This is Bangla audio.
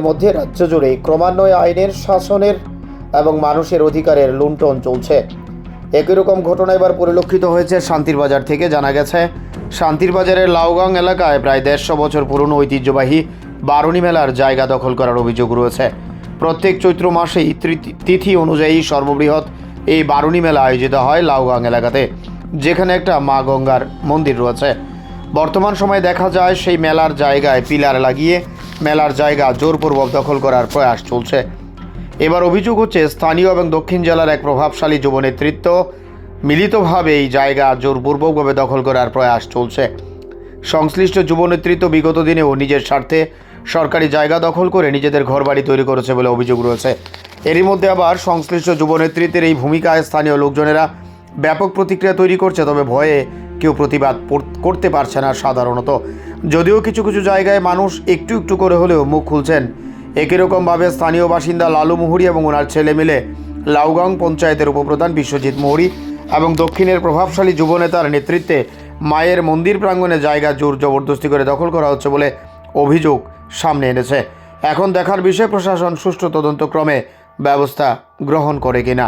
মধ্যে রাজ্য জুড়ে ক্রমান্বয়ে আইনের শাসনের এবং মানুষের অধিকারের লুণ্ঠন চলছে। একই রকম ঘটনা এবার পরিলক্ষিত হয়েছে শান্তির বাজার থেকে। জানা গেছে, শান্তির বাজারের লাউগাং এলাকায় প্রায় 150 বছর পুরনো ঐতিহ্যবাহী বারুণী মেলার জায়গা দখল করার অভিযোগ রয়েছে। প্রত্যেক চৈত্র মাসেই তিথি অনুযায়ী সর্ববৃহৎ এই বারুণী মেলা আয়োজিত হয় লাউগাং এলাকাতে, যেখানে একটা মা গঙ্গার মন্দির রয়েছে। বর্তমান সময়ে দেখা যায় সেই মেলার জায়গায় পিলার লাগিয়ে মেলার জায়গা জোরপূর্বক দখল করার প্রয়াস চলছে। এবার অভিযোগ হচ্ছে, স্থানীয় এবং দক্ষিণ জেলার এক প্রভাবশালী যুব নেতৃত্ব মিলিতভাবে এই জায়গা জোরপূর্বকভাবে দখল করার প্রয়াস চলছে। সংশ্লিষ্ট যুব নেতৃত্ব বিগত দিনেও নিজের স্বার্থে সরকারি জায়গা দখল করে নিজেদের ঘরবাড়ি তৈরি করেছে বলে অভিযোগ রয়েছে। এরই মধ্যে আবার সংশ্লিষ্ট যুব নেতৃত্বের এই ভূমিকায় স্থানীয় লোকজনেরা ব্যাপক প্রতিক্রিয়া তৈরি করছে, তবে ভয়ে কেউ প্রতিবাদ করতে পারছে না সাধারণত। যদিও কিছু কিছু জায়গায় মানুষ একটু একটু করে হলেও মুখ খুলছেন। একই রকমভাবে স্থানীয় বাসিন্দা লালু মুহুরি এবং ওনার ছেলে মিলে লাউগাং পঞ্চায়েতের উপপ্রধান বিশ্বজিৎ মুহুরি এবং দক্ষিণের প্রভাবশালী যুবনেতার নেতৃত্বে মায়ের মন্দির প্রাঙ্গণে জায়গা জোর জবরদস্তি করে দখল করা হচ্ছে বলে অভিযোগ সামনে এনেছে। এখন দেখার বিষয় প্রশাসন সুষ্ঠু তদন্তক্রমে ব্যবস্থা গ্রহণ করে কিনা।